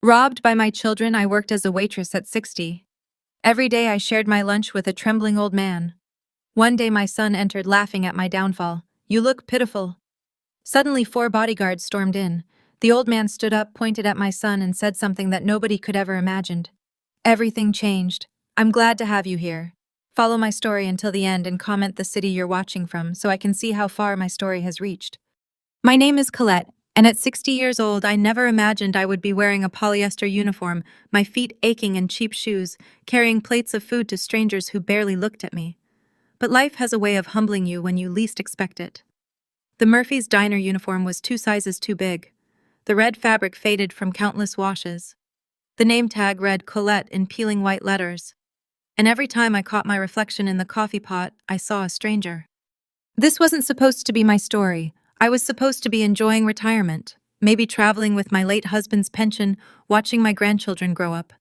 Robbed by my children, I worked as a waitress at 60. Every day I shared my lunch with a trembling old man. One day my son entered laughing at my downfall. "You look pitiful." Suddenly 4 bodyguards stormed in. The old man stood up, pointed at my son, and said something that nobody could ever imagined. Everything changed. "I'm glad to have you here. Follow my story until the end and comment the city you're watching from so I can see how far my story has reached." My name is Colette, and at 60 years old, I never imagined I would be wearing a polyester uniform, my feet aching in cheap shoes, carrying plates of food to strangers who barely looked at me. But life has a way of humbling you when you least expect it. The Murphy's Diner uniform was 2 sizes too big. The red fabric faded from countless washes. The name tag read Colette in peeling white letters. And every time I caught my reflection in the coffee pot, I saw a stranger. This wasn't supposed to be my story. I was supposed to be enjoying retirement, maybe traveling with my late husband's pension, watching my grandchildren grow up.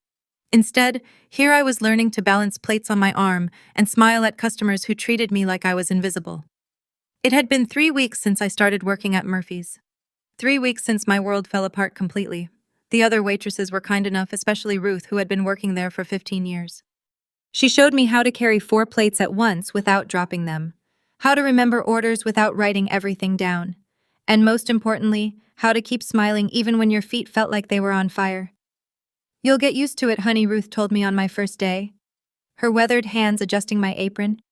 Instead, here I was learning to balance plates on my arm and smile at customers who treated me like I was invisible. It had been 3 weeks since I started working at Murphy's. 3 weeks since my world fell apart completely. The other waitresses were kind enough, especially Ruth, who had been working there for 15 years. She showed me how to carry 4 plates at once without dropping them, how to remember orders without writing everything down, and most importantly, how to keep smiling even when your feet felt like they were on fire. "You'll get used to it, honey," Ruth told me on my first day, her weathered hands adjusting my apron.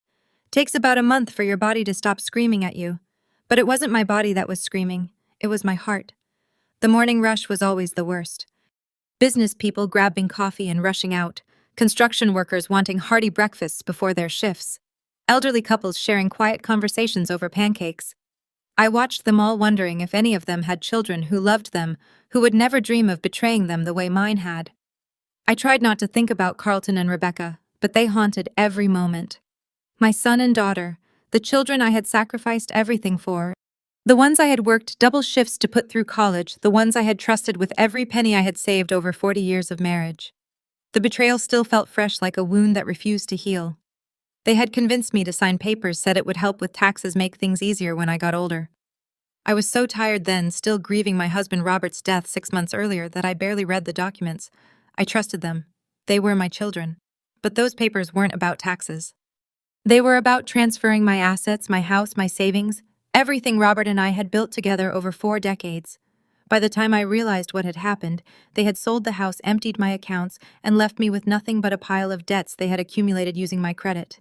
"Takes about a month for your body to stop screaming at you." But it wasn't my body that was screaming, it was my heart. The morning rush was always the worst. Business people grabbing coffee and rushing out, construction workers wanting hearty breakfasts before their shifts, elderly couples sharing quiet conversations over pancakes. I watched them all, wondering if any of them had children who loved them, who would never dream of betraying them the way mine had. I tried not to think about Carlton and Rebecca, but they haunted every moment. My son and daughter, the children I had sacrificed everything for, the ones I had worked double shifts to put through college, the ones I had trusted with every penny I had saved over 40 years of marriage. The betrayal still felt fresh, like a wound that refused to heal. They had convinced me to sign papers, said it would help with taxes, make things easier when I got older. I was so tired then, still grieving my husband Robert's death 6 months earlier, that I barely read the documents. I trusted them. They were my children. But those papers weren't about taxes. They were about transferring my assets, my house, my savings, everything Robert and I had built together over 4 decades. By the time I realized what had happened, they had sold the house, emptied my accounts, and left me with nothing but a pile of debts they had accumulated using my credit.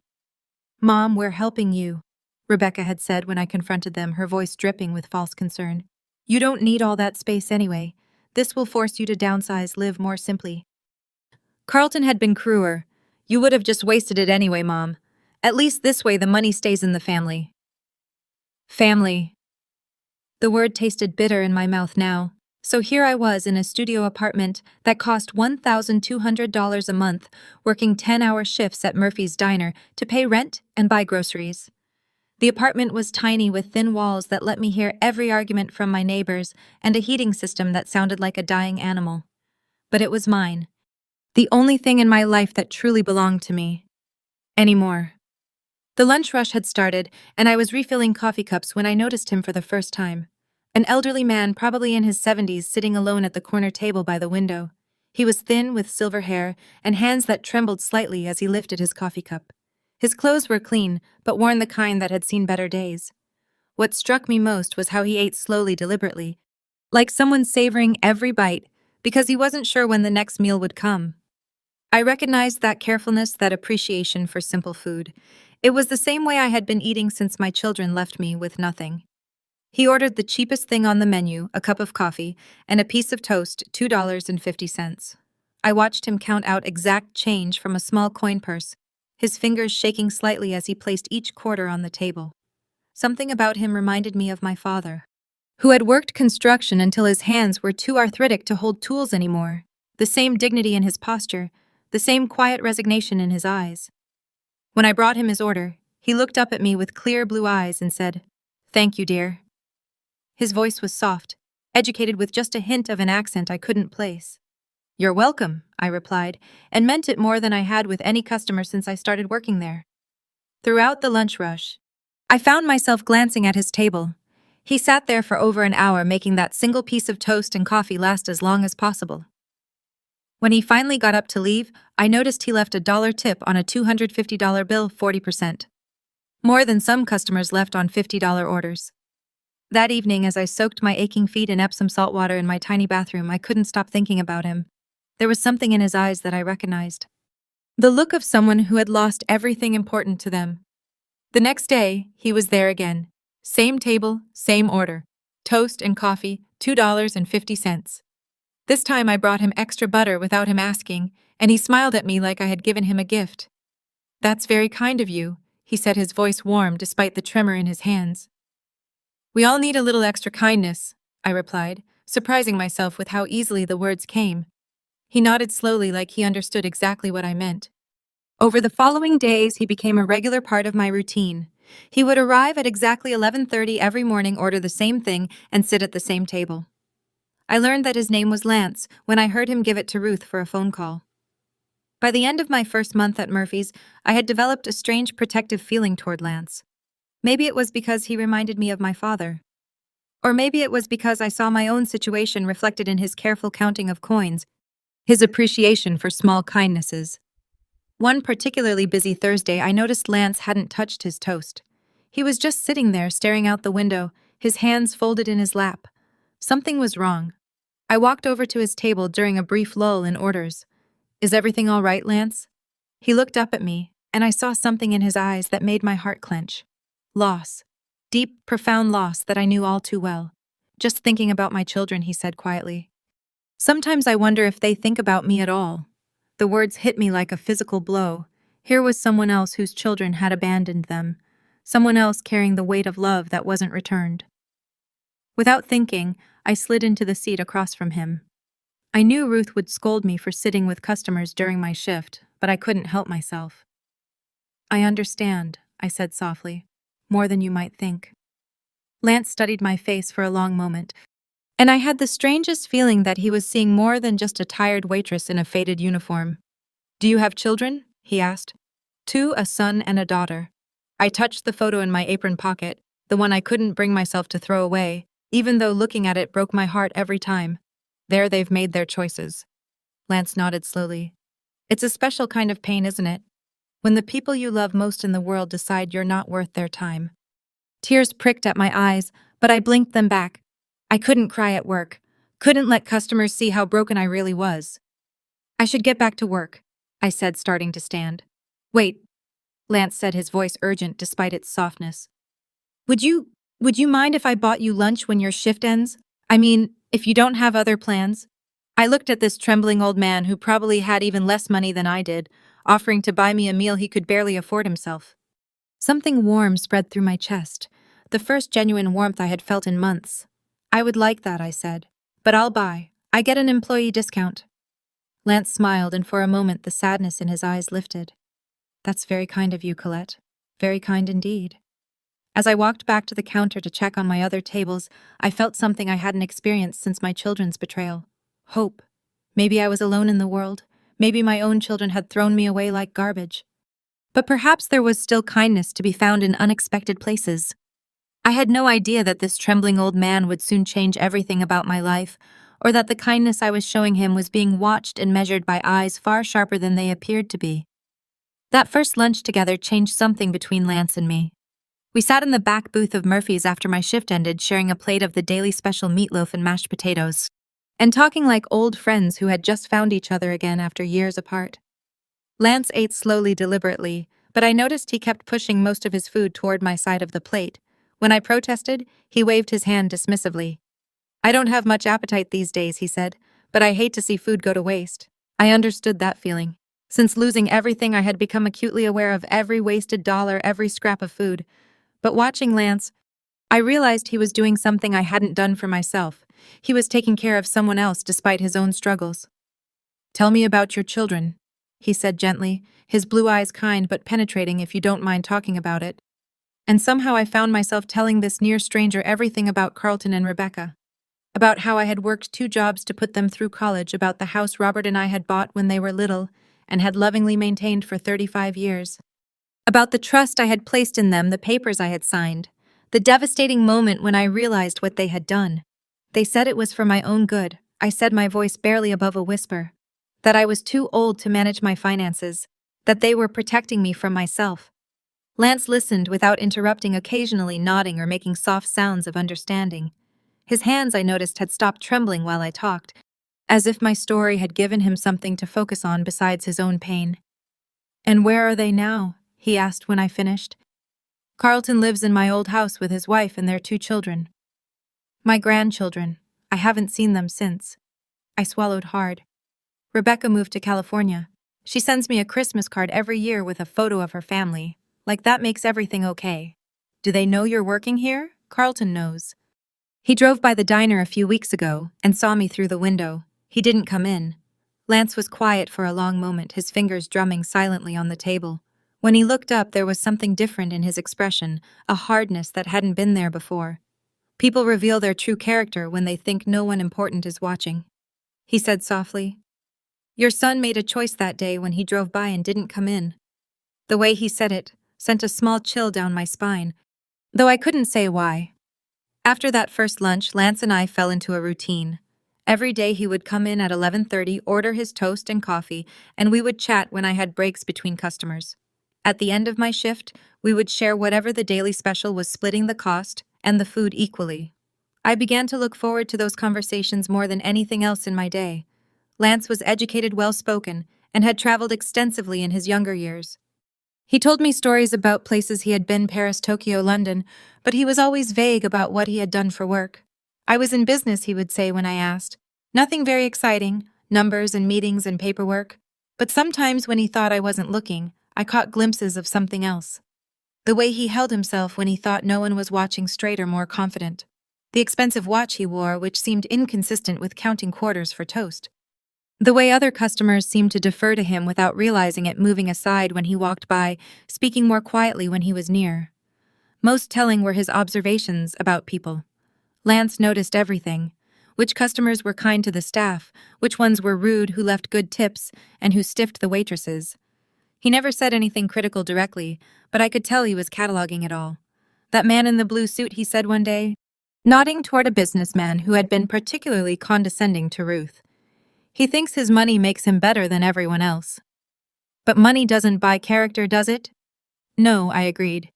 "Mom, we're helping you," Rebecca had said when I confronted them, her voice dripping with false concern. "You don't need all that space anyway. This will force you to downsize, live more simply." Carlton had been cruel. "You would have just wasted it anyway, Mom. At least this way the money stays in the family." Family. The word tasted bitter in my mouth now. So here I was in a studio apartment that cost $1,200 a month, working 10-hour shifts at Murphy's Diner to pay rent and buy groceries. The apartment was tiny, with thin walls that let me hear every argument from my neighbors and a heating system that sounded like a dying animal. But it was mine. The only thing in my life that truly belonged to me. Anymore. The lunch rush had started, and I was refilling coffee cups when I noticed him for the first time. An elderly man, probably in his 70s, sitting alone at the corner table by the window. He was thin, with silver hair, and hands that trembled slightly as he lifted his coffee cup. His clothes were clean, but worn the kind that had seen better days. What struck me most was how he ate slowly, deliberately, like someone savoring every bite, because he wasn't sure when the next meal would come. I recognized that carefulness, that appreciation for simple food. It was the same way I had been eating since my children left me with nothing. He ordered the cheapest thing on the menu, a cup of coffee, and a piece of toast, $2.50. I watched him count out exact change from a small coin purse, his fingers shaking slightly as he placed each quarter on the table. Something about him reminded me of my father, who had worked construction until his hands were too arthritic to hold tools anymore. The same dignity in his posture, the same quiet resignation in his eyes. When I brought him his order, he looked up at me with clear blue eyes and said, "Thank you, dear." His voice was soft, educated with just a hint of an accent I couldn't place. "You're welcome," I replied, and meant it more than I had with any customer since I started working there. Throughout the lunch rush, I found myself glancing at his table. He sat there for over an hour, making that single piece of toast and coffee last as long as possible. When he finally got up to leave, I noticed he left a dollar tip on a $250 bill, 40%. More than some customers left on $50 orders. That evening, as I soaked my aching feet in Epsom salt water in my tiny bathroom, I couldn't stop thinking about him. There was something in his eyes that I recognized. The look of someone who had lost everything important to them. The next day, he was there again. Same table, same order. Toast and coffee, $2.50. This time I brought him extra butter without him asking, and he smiled at me like I had given him a gift. "That's very kind of you," he said, his voice warm despite the tremor in his hands. "We all need a little extra kindness," I replied, surprising myself with how easily the words came. He nodded slowly like he understood exactly what I meant. Over the following days, he became a regular part of my routine. He would arrive at exactly 11:30 every morning, order the same thing, and sit at the same table. I learned that his name was Lance when I heard him give it to Ruth for a phone call. By the end of my first month at Murphy's, I had developed a strange protective feeling toward Lance. Maybe it was because he reminded me of my father. Or maybe it was because I saw my own situation reflected in his careful counting of coins, his appreciation for small kindnesses. One particularly busy Thursday, I noticed Lance hadn't touched his toast. He was just sitting there staring out the window, his hands folded in his lap. Something was wrong. I walked over to his table during a brief lull in orders. "Is everything all right, Lance?" He looked up at me, and I saw something in his eyes that made my heart clench. Loss. Deep, profound loss that I knew all too well. "Just thinking about my children," he said quietly. "Sometimes I wonder if they think about me at all." The words hit me like a physical blow. Here was someone else whose children had abandoned them. Someone else carrying the weight of love that wasn't returned. Without thinking, I slid into the seat across from him. I knew Ruth would scold me for sitting with customers during my shift, but I couldn't help myself. "I understand," I said softly. "More than you might think." Lance studied my face for a long moment, and I had the strangest feeling that he was seeing more than just a tired waitress in a faded uniform. "Do you have children?" he asked. "Two, a son and a daughter." I touched the photo in my apron pocket, the one I couldn't bring myself to throw away, even though looking at it broke my heart every time. "There, they've made their choices." Lance nodded slowly. "It's a special kind of pain, isn't it? When the people you love most in the world decide you're not worth their time." Tears pricked at my eyes, but I blinked them back. I couldn't cry at work. Couldn't let customers see how broken I really was. "I should get back to work," I said, starting to stand. "Wait," Lance said, his voice urgent despite its softness. Would you mind if I bought you lunch when your shift ends? I mean, if you don't have other plans?" I looked at this trembling old man who probably had even less money than I did, offering to buy me a meal he could barely afford himself. Something warm spread through my chest, the first genuine warmth I had felt in months. "I would like that," I said. "But I'll buy. I get an employee discount." Lance smiled, and for a moment the sadness in his eyes lifted. "That's very kind of you, Colette. Very kind indeed." As I walked back to the counter to check on my other tables, I felt something I hadn't experienced since my children's betrayal. Hope. Maybe I was alone in the world. Maybe my own children had thrown me away like garbage. But perhaps there was still kindness to be found in unexpected places. I had no idea that this trembling old man would soon change everything about my life, or that the kindness I was showing him was being watched and measured by eyes far sharper than they appeared to be. That first lunch together changed something between Lance and me. We sat in the back booth of Murphy's after my shift ended, sharing a plate of the daily special meatloaf and mashed potatoes, and talking like old friends who had just found each other again after years apart. Lance ate slowly, deliberately, but I noticed he kept pushing most of his food toward my side of the plate. When I protested, he waved his hand dismissively. "I don't have much appetite these days," he said, "but I hate to see food go to waste." I understood that feeling. Since losing everything, I had become acutely aware of every wasted dollar, every scrap of food. But watching Lance, I realized he was doing something I hadn't done for myself. He was taking care of someone else despite his own struggles. "Tell me about your children," he said gently, his blue eyes kind but penetrating, "if you don't mind talking about it." And somehow I found myself telling this near stranger everything about Carlton and Rebecca. About how I had worked 2 jobs to put them through college, about the house Robert and I had bought when they were little and had lovingly maintained for 35 years. About the trust I had placed in them, the papers I had signed, the devastating moment when I realized what they had done. They said it was for my own good, I said, my voice barely above a whisper. that I was too old to manage my finances, that they were protecting me from myself. Lance listened without interrupting, occasionally nodding or making soft sounds of understanding. His hands, I noticed, had stopped trembling while I talked, as if my story had given him something to focus on besides his own pain. "And where are they now?" he asked when I finished. "Carlton lives in my old house with his wife and their 2 children. My grandchildren. I haven't seen them since." I swallowed hard. "Rebecca moved to California. She sends me a Christmas card every year with a photo of her family. Like that makes everything okay." "Do they know you're working here?" "Carlton knows. He drove by the diner a few weeks ago and saw me through the window. He didn't come in." Lance was quiet for a long moment, his fingers drumming silently on the table. When he looked up, there was something different in his expression, a hardness that hadn't been there before. "People reveal their true character when they think no one important is watching," he said softly. "Your son made a choice that day when he drove by and didn't come in." The way he said it sent a small chill down my spine, though I couldn't say why. After that first lunch, Lance and I fell into a routine. Every day he would come in at 11:30, order his toast and coffee, and we would chat when I had breaks between customers. At the end of my shift, we would share whatever the daily special was, splitting the cost and the food equally. I began to look forward to those conversations more than anything else in my day. Lance was educated, well-spoken, and had traveled extensively in his younger years. He told me stories about places he had been: Paris, Tokyo, London, but he was always vague about what he had done for work. "I was in business," he would say when I asked. "Nothing very exciting, numbers and meetings and paperwork." But sometimes when he thought I wasn't looking, I caught glimpses of something else. The way he held himself when he thought no one was watching, straighter, more confident. The expensive watch he wore, which seemed inconsistent with counting quarters for toast. The way other customers seemed to defer to him without realizing it, moving aside when he walked by, speaking more quietly when he was near. Most telling were his observations about people. Lance noticed everything: which customers were kind to the staff, which ones were rude, who left good tips, and who stiffed the waitresses. He never said anything critical directly, but I could tell he was cataloging it all. "That man in the blue suit," he said one day, nodding toward a businessman who had been particularly condescending to Ruth. "He thinks his money makes him better than everyone else." "But money doesn't buy character, does it?" "No," I agreed.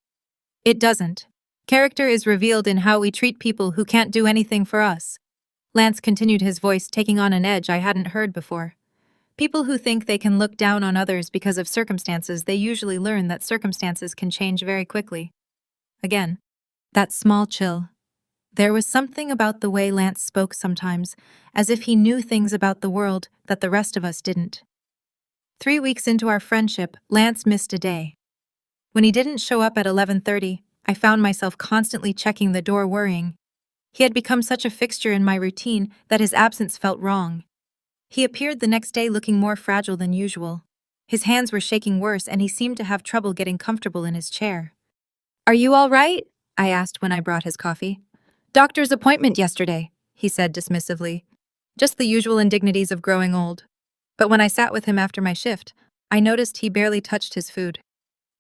"It doesn't. Character is revealed in how we treat people who can't do anything for us." Lance continued, his voice taking on an edge I hadn't heard before. "People who think they can look down on others because of circumstances, they usually learn that circumstances can change very quickly." Again, that small chill. There was something about the way Lance spoke sometimes, as if he knew things about the world that the rest of us didn't. 3 weeks into our friendship, Lance missed a day. When he didn't show up at 11:30, I found myself constantly checking the door, worrying. He had become such a fixture in my routine that his absence felt wrong. He appeared the next day looking more fragile than usual. His hands were shaking worse, and he seemed to have trouble getting comfortable in his chair. "Are you all right?" I asked when I brought his coffee. "Doctor's appointment yesterday," he said dismissively. "Just the usual indignities of growing old." But when I sat with him after my shift, I noticed he barely touched his food.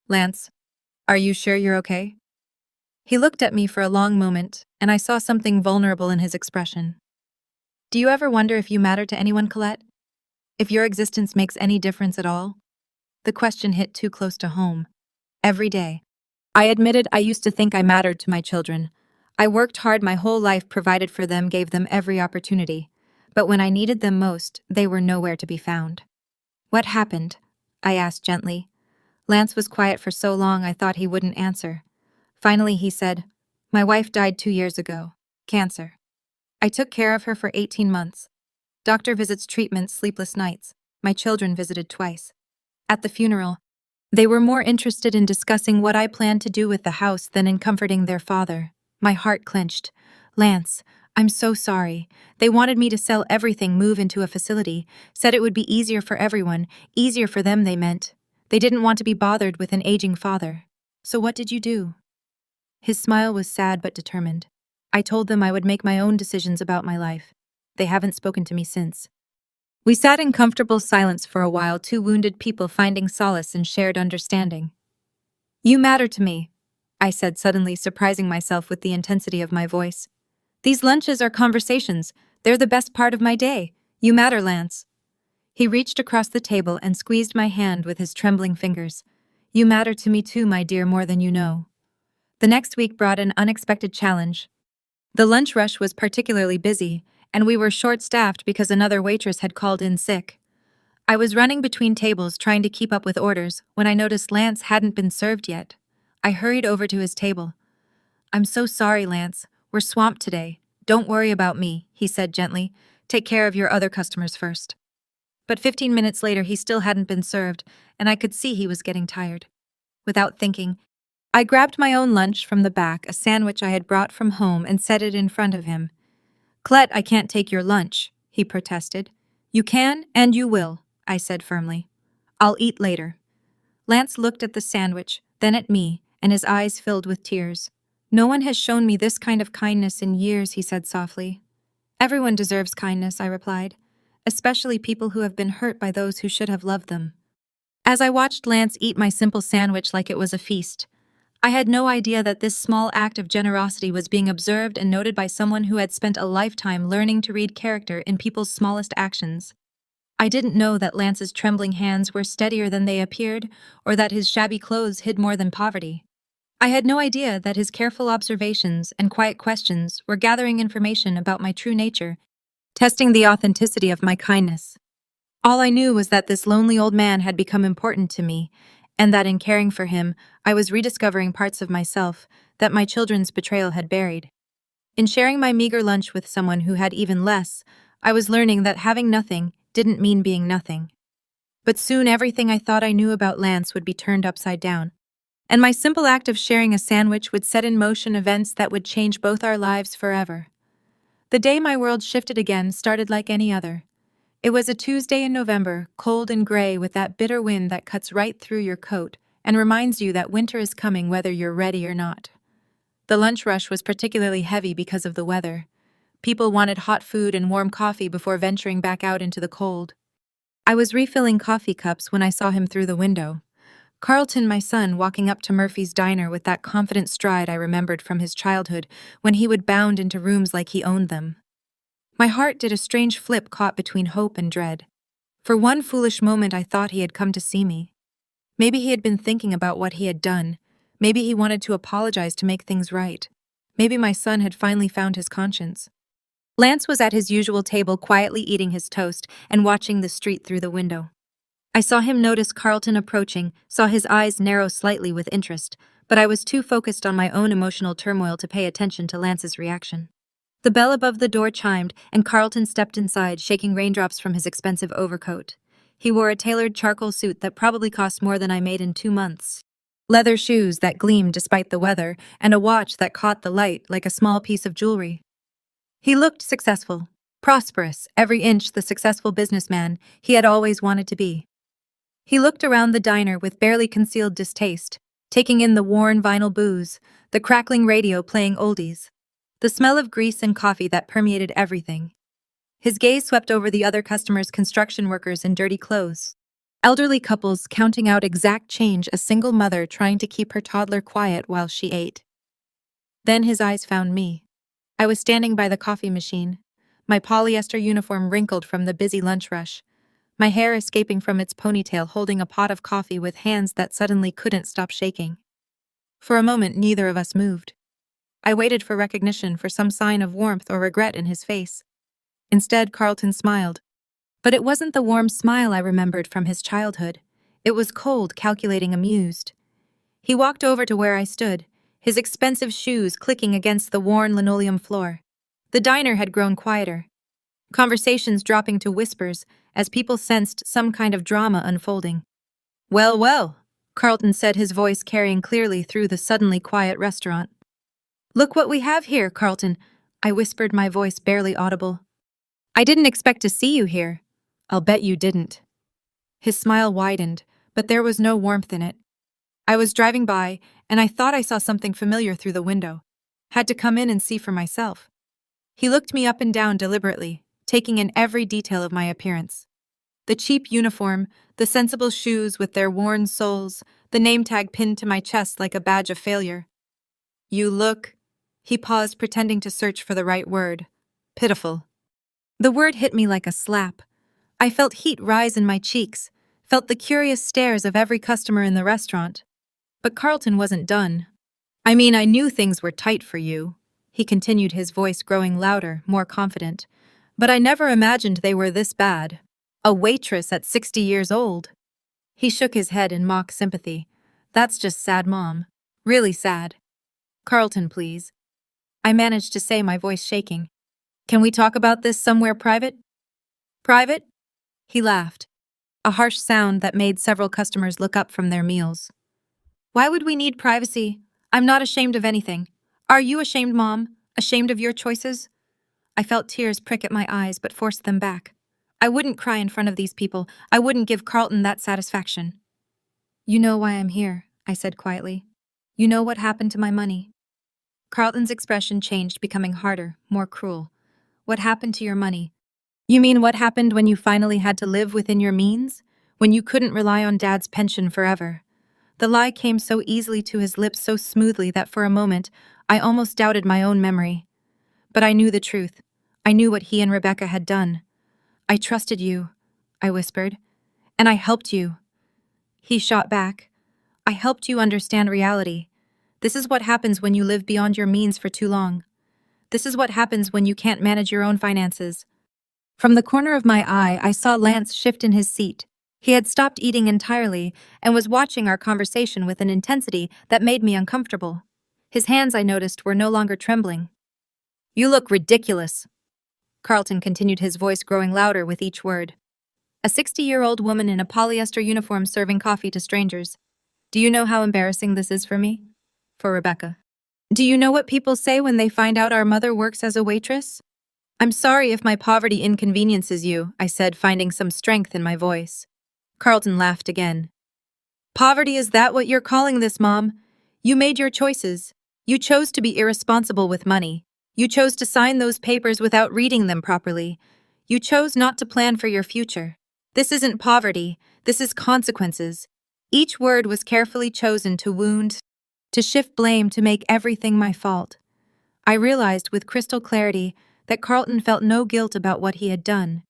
"Lance, are you sure you're okay?" He looked at me for a long moment, and I saw something vulnerable in his expression. "Do you ever wonder if you matter to anyone, Colette? If your existence makes any difference at all?" The question hit too close to home. Every day. I admitted I used to think I mattered to my children. I worked hard my whole life, provided for them, gave them every opportunity. But when I needed them most, they were nowhere to be found. "What happened?" I asked gently. Lance was quiet for so long I thought he wouldn't answer. Finally he said, "My wife died 2 years ago. Cancer. I took care of her for 18 months. Doctor visits, treatments, sleepless nights. My children visited twice. At the funeral, they were more interested in discussing what I planned to do with the house than in comforting their father." My heart clenched. "Lance, I'm so sorry. They wanted me to sell everything, move into a facility, said it would be easier for everyone, easier for them, they meant. They didn't want to be bothered with an aging father. So what did you do?" His smile was sad but determined. "I told them I would make my own decisions about my life. They haven't spoken to me since." We sat in comfortable silence for a while, two wounded people finding solace in shared understanding. "You matter to me," I said, suddenly surprising myself with the intensity of my voice. "These lunches are conversations. They're the best part of my day. You matter, Lance." He reached across the table and squeezed my hand with his trembling fingers. You matter to me too, my dear, more than you know. The next week brought an unexpected challenge. The lunch rush was particularly busy, and we were short-staffed because another waitress had called in sick. I was running between tables trying to keep up with orders when I noticed Lance hadn't been served yet. I hurried over to his table. I'm so sorry, Lance. We're swamped today. Don't worry about me, he said gently. Take care of your other customers first. But 15 minutes later, he still hadn't been served, and I could see he was getting tired. Without thinking, I grabbed my own lunch from the back, a sandwich I had brought from home, and set it in front of him. Clet, I can't take your lunch, he protested. You can, and you will, I said firmly. I'll eat later. Lance looked at the sandwich, then at me, and his eyes filled with tears. No one has shown me this kind of kindness in years, he said softly. Everyone deserves kindness, I replied, especially people who have been hurt by those who should have loved them. As I watched Lance eat my simple sandwich like it was a feast, I had no idea that this small act of generosity was being observed and noted by someone who had spent a lifetime learning to read character in people's smallest actions. I didn't know that Lance's trembling hands were steadier than they appeared, or that his shabby clothes hid more than poverty. I had no idea that his careful observations and quiet questions were gathering information about my true nature, testing the authenticity of my kindness. All I knew was that this lonely old man had become important to me, and that in caring for him, I was rediscovering parts of myself that my children's betrayal had buried. In sharing my meager lunch with someone who had even less, I was learning that having nothing didn't mean being nothing. But soon everything I thought I knew about Lance would be turned upside down, and my simple act of sharing a sandwich would set in motion events that would change both our lives forever. The day my world shifted again started like any other. It was a Tuesday in November, cold and gray with that bitter wind that cuts right through your coat and reminds you that winter is coming whether you're ready or not. The lunch rush was particularly heavy because of the weather. People wanted hot food and warm coffee before venturing back out into the cold. I was refilling coffee cups when I saw him through the window. Carlton, my son, walking up to Murphy's diner with that confident stride I remembered from his childhood when he would bound into rooms like he owned them. My heart did a strange flip caught between hope and dread. For one foolish moment I thought he had come to see me. Maybe he had been thinking about what he had done. Maybe he wanted to apologize to make things right. Maybe my son had finally found his conscience. Lance was at his usual table quietly eating his toast and watching the street through the window. I saw him notice Carlton approaching, saw his eyes narrow slightly with interest, but I was too focused on my own emotional turmoil to pay attention to Lance's reaction. The bell above the door chimed, and Carlton stepped inside, shaking raindrops from his expensive overcoat. He wore a tailored charcoal suit that probably cost more than I made in 2 months. Leather shoes that gleamed despite the weather, and a watch that caught the light like a small piece of jewelry. He looked successful, prosperous, every inch the successful businessman he had always wanted to be. He looked around the diner with barely concealed distaste, taking in the worn vinyl booze, the crackling radio playing oldies, the smell of grease and coffee that permeated everything. His gaze swept over the other customers, construction workers in dirty clothes, elderly couples counting out exact change, a single mother trying to keep her toddler quiet while she ate. Then his eyes found me. I was standing by the coffee machine, my polyester uniform wrinkled from the busy lunch rush, my hair escaping from its ponytail, holding a pot of coffee with hands that suddenly couldn't stop shaking. For a moment, neither of us moved. I waited for recognition, for some sign of warmth or regret in his face. Instead, Carlton smiled. But it wasn't the warm smile I remembered from his childhood. It was cold, calculating, amused. He walked over to where I stood, his expensive shoes clicking against the worn linoleum floor. The diner had grown quieter, conversations dropping to whispers as people sensed some kind of drama unfolding. "Well, well," Carlton said, his voice carrying clearly through the suddenly quiet restaurant. "Look what we have here, Carlton," I whispered, my voice barely audible. "I didn't expect to see you here." "I'll bet you didn't." His smile widened, but there was no warmth in it. "I was driving by, and I thought I saw something familiar through the window. Had to come in and see for myself." He looked me up and down deliberately, taking in every detail of my appearance. The cheap uniform, the sensible shoes with their worn soles, the name tag pinned to my chest like a badge of failure. "You look," he paused, pretending to search for the right word, "pitiful." The word hit me like a slap. I felt heat rise in my cheeks, felt the curious stares of every customer in the restaurant. But Carlton wasn't done. I mean, I knew things were tight for you. He continued, his voice growing louder, more confident. But I never imagined they were this bad. A waitress at 60 years old. He shook his head in mock sympathy. That's just sad, Mom. Really sad. Carlton, please. I managed to say, my voice shaking. Can we talk about this somewhere private? Private? He laughed, a harsh sound that made several customers look up from their meals. Why would we need privacy? I'm not ashamed of anything. Are you ashamed, Mom? Ashamed of your choices? I felt tears prick at my eyes but forced them back. I wouldn't cry in front of these people. I wouldn't give Carlton that satisfaction. You know why I'm here, I said quietly. You know what happened to my money. Carlton's expression changed, becoming harder, more cruel. What happened to your money? You mean what happened when you finally had to live within your means? When you couldn't rely on Dad's pension forever? The lie came so easily to his lips, so smoothly, that for a moment I almost doubted my own memory. But I knew the truth. I knew what he and Rebecca had done. I trusted you, I whispered, and I helped you. He shot back. I helped you understand reality. This is what happens when you live beyond your means for too long. This is what happens when you can't manage your own finances. From the corner of my eye, I saw Lance shift in his seat. He had stopped eating entirely and was watching our conversation with an intensity that made me uncomfortable. His hands, I noticed, were no longer trembling. You look ridiculous, Carlton continued, his voice growing louder with each word. A 60-year-old woman in a polyester uniform serving coffee to strangers. Do you know how embarrassing this is for me? For Rebecca. Do you know what people say when they find out our mother works as a waitress? I'm sorry if my poverty inconveniences you, I said, finding some strength in my voice. Carlton laughed again. Poverty, is that what you're calling this, Mom? You made your choices. You chose to be irresponsible with money. You chose to sign those papers without reading them properly. You chose not to plan for your future. This isn't poverty. This is consequences. Each word was carefully chosen to wound, to shift blame, to make everything my fault. I realized with crystal clarity that Carlton felt no guilt about what he had done.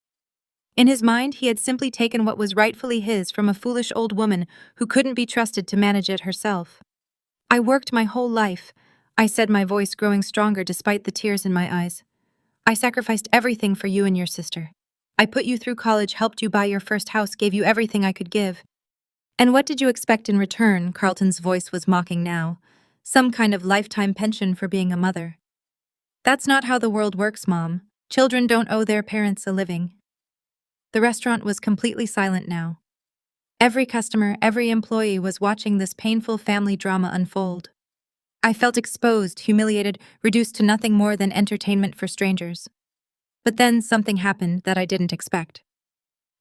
In his mind, he had simply taken what was rightfully his from a foolish old woman who couldn't be trusted to manage it herself. I worked my whole life, I said, my voice growing stronger despite the tears in my eyes. I sacrificed everything for you and your sister. I put you through college, helped you buy your first house, gave you everything I could give. And what did you expect in return? Carlton's voice was mocking now. Some kind of lifetime pension for being a mother. That's not how the world works, Mom. Children don't owe their parents a living. The restaurant was completely silent now. Every customer, every employee was watching this painful family drama unfold. I felt exposed, humiliated, reduced to nothing more than entertainment for strangers. But then something happened that I didn't expect.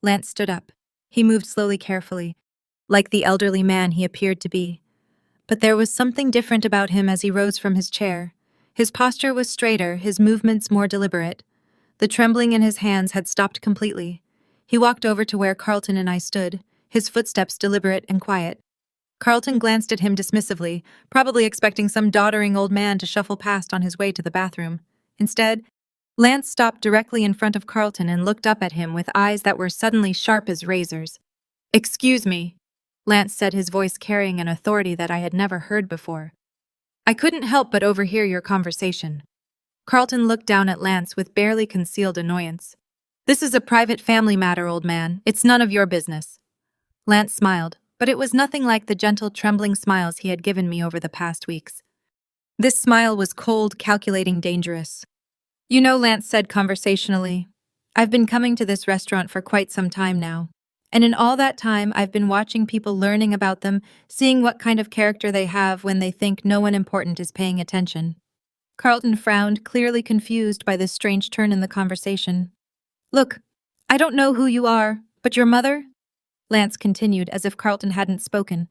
Lance stood up. He moved slowly, carefully, like the elderly man he appeared to be. But there was something different about him as he rose from his chair. His posture was straighter, his movements more deliberate. The trembling in his hands had stopped completely. He walked over to where Carlton and I stood, his footsteps deliberate and quiet. Carlton glanced at him dismissively, probably expecting some doddering old man to shuffle past on his way to the bathroom. Instead, Lance stopped directly in front of Carlton and looked up at him with eyes that were suddenly sharp as razors. Excuse me, Lance said, his voice carrying an authority that I had never heard before. I couldn't help but overhear your conversation. Carlton looked down at Lance with barely concealed annoyance. This is a private family matter, old man. It's none of your business. Lance smiled, but it was nothing like the gentle, trembling smiles he had given me over the past weeks. This smile was cold, calculating, dangerous. You know, Lance said conversationally, I've been coming to this restaurant for quite some time now. And in all that time, I've been watching people, learning about them, seeing what kind of character they have when they think no one important is paying attention. Carlton frowned, clearly confused by this strange turn in the conversation. Look, I don't know who you are, but your mother, Lance continued as if Carlton hadn't spoken,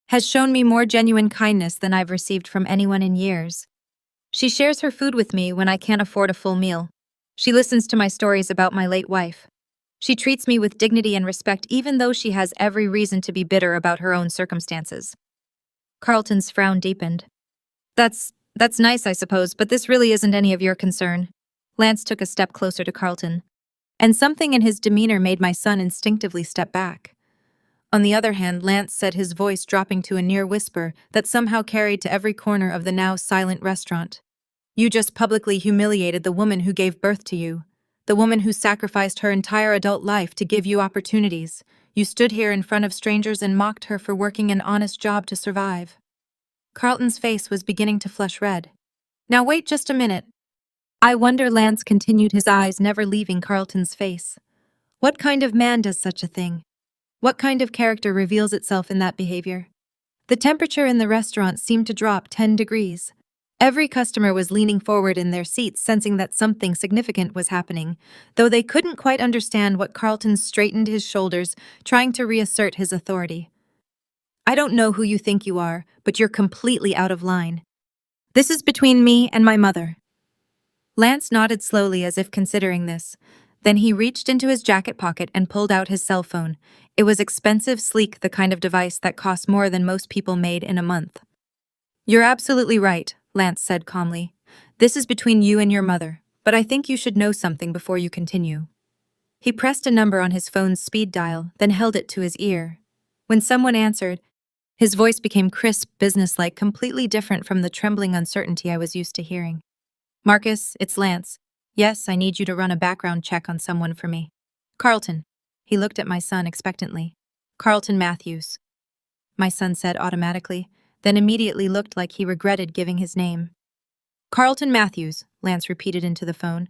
has shown me more genuine kindness than I've received from anyone in years. She shares her food with me when I can't afford a full meal. She listens to my stories about my late wife. She treats me with dignity and respect even though she has every reason to be bitter about her own circumstances. Carlton's frown deepened. That's nice, I suppose, but this really isn't any of your concern. Lance took a step closer to Carlton. and something in his demeanor made my son instinctively step back. On the other hand, Lance said, his voice dropping to a near whisper that somehow carried to every corner of the now silent restaurant. You just publicly humiliated the woman who gave birth to you, the woman who sacrificed her entire adult life to give you opportunities. You stood here in front of strangers and mocked her for working an honest job to survive. Carlton's face was beginning to flush red. Now wait just a minute. I wonder, Lance continued, his eyes never leaving Carlton's face. What kind of man does such a thing? What kind of character reveals itself in that behavior? The temperature in the restaurant seemed to drop 10 degrees. Every customer was leaning forward in their seats, sensing that something significant was happening, though they couldn't quite understand what. Carlton straightened his shoulders, trying to reassert his authority. I don't know who you think you are, but you're completely out of line. This is between me and my mother. Lance nodded slowly as if considering this. Then he reached into his jacket pocket and pulled out his cell phone. It was expensive, sleek, the kind of device that costs more than most people made in a month. You're absolutely right, Lance said calmly. This is between you and your mother, but I think you should know something before you continue. He pressed a number on his phone's speed dial, then held it to his ear. When someone answered, his voice became crisp, businesslike, completely different from the trembling uncertainty I was used to hearing. Marcus, it's Lance. Yes, I need you to run a background check on someone for me. Carlton. He looked at my son expectantly. Carlton Matthews. My son said automatically, then immediately looked like he regretted giving his name. Carlton Matthews, Lance repeated into the phone.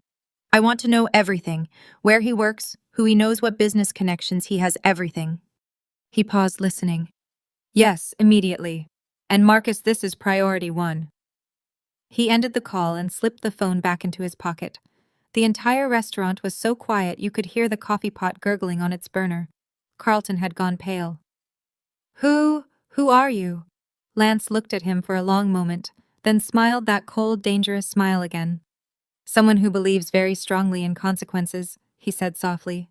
I want to know everything. Where he works, who he knows, what business connections he has, everything. He paused, listening. Yes, immediately. And Marcus, this is priority 1. He ended the call and slipped the phone back into his pocket. The entire restaurant was so quiet you could hear the coffee pot gurgling on its burner. Carlton had gone pale. Who are you? Lance looked at him for a long moment, then smiled that cold, dangerous smile again. Someone who believes very strongly in consequences, he said softly.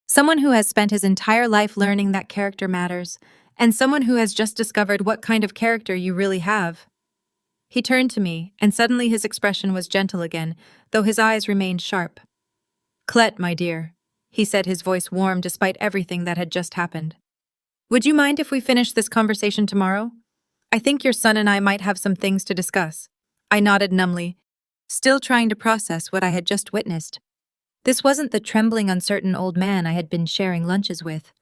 Someone who has spent his entire life learning that character matters, and someone who has just discovered what kind of character you really have. He turned to me, and suddenly his expression was gentle again, though his eyes remained sharp. Clett, my dear, he said, his voice warm despite everything that had just happened. Would you mind if we finish this conversation tomorrow? I think your son and I might have some things to discuss. I nodded numbly, still trying to process what I had just witnessed. This wasn't the trembling, uncertain old man I had been sharing lunches with.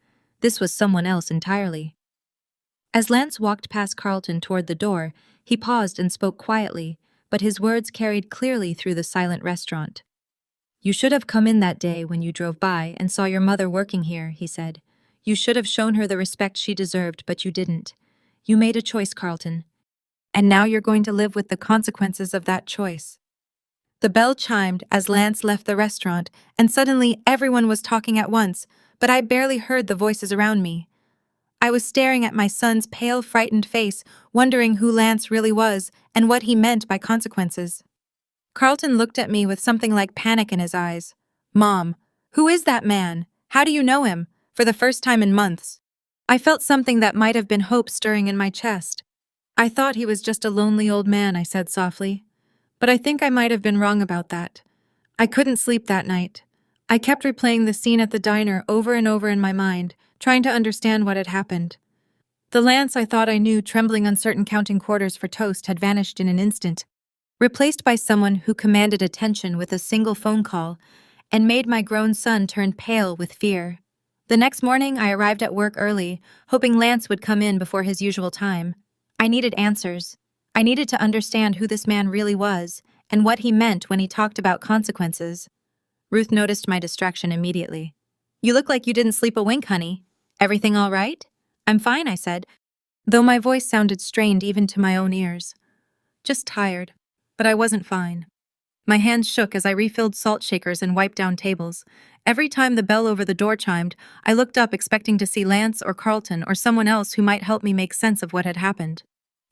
This was someone else entirely. As Lance walked past Carlton toward the door, he paused and spoke quietly, but his words carried clearly through the silent restaurant. You should have come in that day when you drove by and saw your mother working here, he said. You should have shown her the respect she deserved, but you didn't. You made a choice, Carlton. And now you're going to live with the consequences of that choice. The bell chimed as Lance left the restaurant, and suddenly everyone was talking at once, but I barely heard the voices around me. I was staring at my son's pale, frightened face, wondering who Lance really was and what he meant by consequences. Carlton looked at me with something like panic in his eyes. Mom, who is that man? How do you know him? For the first time in months. I felt something that might have been hope stirring in my chest. I thought he was just a lonely old man, I said softly. But I think I might have been wrong about that. I couldn't sleep that night. I kept replaying the scene at the diner over and over in my mind, trying to understand what had happened. The Lance I thought I knew, trembling, uncertain, counting quarters for toast, had vanished in an instant, replaced by someone who commanded attention with a single phone call and made my grown son turn pale with fear. The next morning, I arrived at work early, hoping Lance would come in before his usual time. I needed answers. I needed to understand who this man really was and what he meant when he talked about consequences. Ruth noticed my distraction immediately. You look like you didn't sleep a wink, honey. Everything all right? I'm fine, I said, though my voice sounded strained even to my own ears. Just tired, but I wasn't fine. My hands shook as I refilled salt shakers and wiped down tables. Every time the bell over the door chimed, I looked up expecting to see Lance or Carlton or someone else who might help me make sense of what had happened.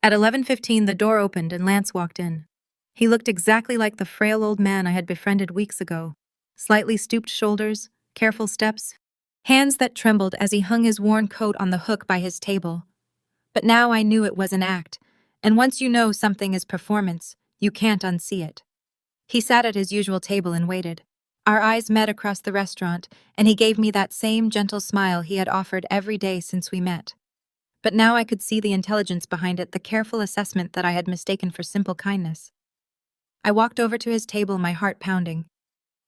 At 11:15, the door opened and Lance walked in. He looked exactly like the frail old man I had befriended weeks ago. Slightly stooped shoulders, careful steps, hands that trembled as he hung his worn coat on the hook by his table. But now I knew it was an act, and once you know something is performance, you can't unsee it. He sat at his usual table and waited. Our eyes met across the restaurant, and he gave me that same gentle smile he had offered every day since we met. But now I could see the intelligence behind it, the careful assessment that I had mistaken for simple kindness. I walked over to his table, my heart pounding.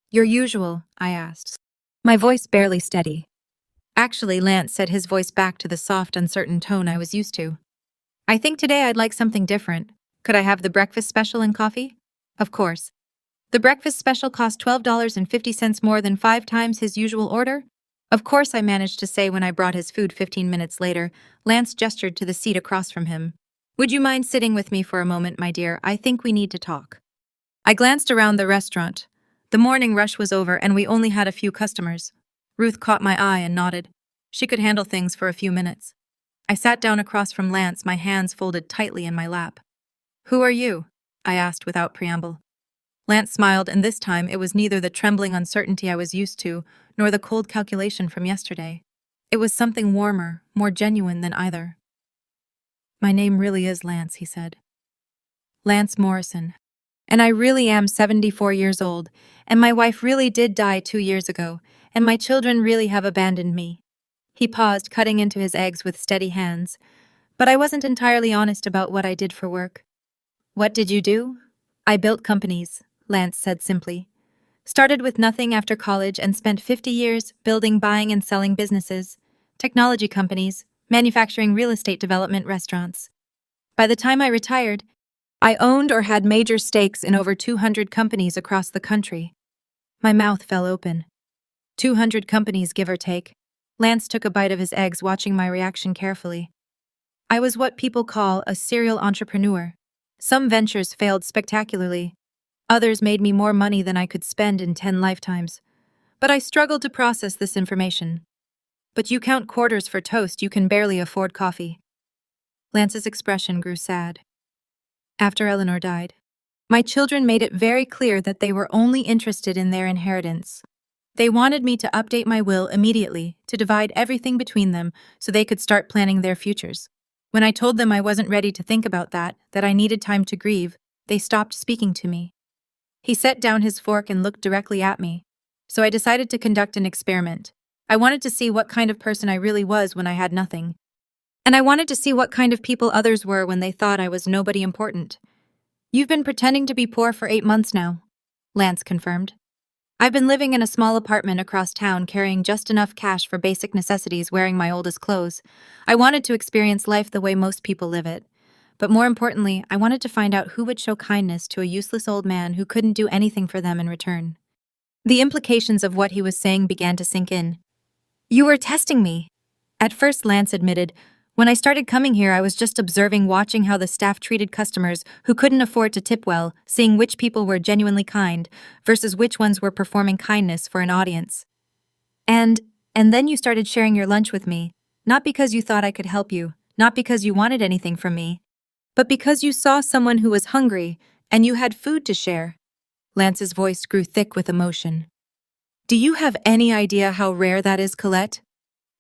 "Your usual?" I asked, my voice barely steady. "Actually," Lance said, his voice back to the soft, uncertain tone I was used to. "I think today I'd like something different. Could I have the breakfast special and coffee?" Of course. The breakfast special cost $12.50 more than 5 times his usual order? Of course, I managed to say when I brought his food 15 minutes later. Lance gestured to the seat across from him. "Would you mind sitting with me for a moment, my dear? I think we need to talk." I glanced around the restaurant. The morning rush was over and we only had a few customers. Ruth caught my eye and nodded. She could handle things for a few minutes. I sat down across from Lance, my hands folded tightly in my lap. "Who are you?" I asked without preamble. Lance smiled, and this time it was neither the trembling uncertainty I was used to, nor the cold calculation from yesterday. It was something warmer, more genuine than either. "My name really is Lance," he said. "Lance Morrison. And I really am 74 years old, and my wife really did die 2 years ago, and my children really have abandoned me." He paused, cutting into his eggs with steady hands. "But I wasn't entirely honest about what I did for work." "What did you do?" "I built companies," Lance said simply. "Started with nothing after college and spent 50 years building, buying, and selling businesses, technology companies, manufacturing, real estate development, restaurants. By the time I retired, I owned or had major stakes in over 200 companies across the country." My mouth fell open. 200 companies, give or take. Lance took a bite of his eggs, watching my reaction carefully. I was what people call a serial entrepreneur. Some ventures failed spectacularly. Others made me more money than I could spend in 10 lifetimes. But I struggled to process this information. "But you count quarters for toast, you can barely afford coffee." Lance's expression grew sad. "After Eleanor died, my children made it very clear that they were only interested in their inheritance. They wanted me to update my will immediately, to divide everything between them so they could start planning their futures. When I told them I wasn't ready to think about that I needed time to grieve, they stopped speaking to me." He set down his fork and looked directly at me. "So I decided to conduct an experiment. I wanted to see what kind of person I really was when I had nothing. And I wanted to see what kind of people others were when they thought I was nobody important." "You've been pretending to be poor for 8 months now," Lance confirmed. "I've been living in a small apartment across town, carrying just enough cash for basic necessities, wearing my oldest clothes. I wanted to experience life the way most people live it. But more importantly, I wanted to find out who would show kindness to a useless old man who couldn't do anything for them in return." The implications of what he was saying began to sink in. "You were testing me." At first, Lance admitted, "When I started coming here, I was just observing, watching how the staff treated customers who couldn't afford to tip well, seeing which people were genuinely kind versus which ones were performing kindness for an audience. And then you started sharing your lunch with me, not because you thought I could help you, not because you wanted anything from me, but because you saw someone who was hungry and you had food to share." Lance's voice grew thick with emotion. "Do you have any idea how rare that is, Colette?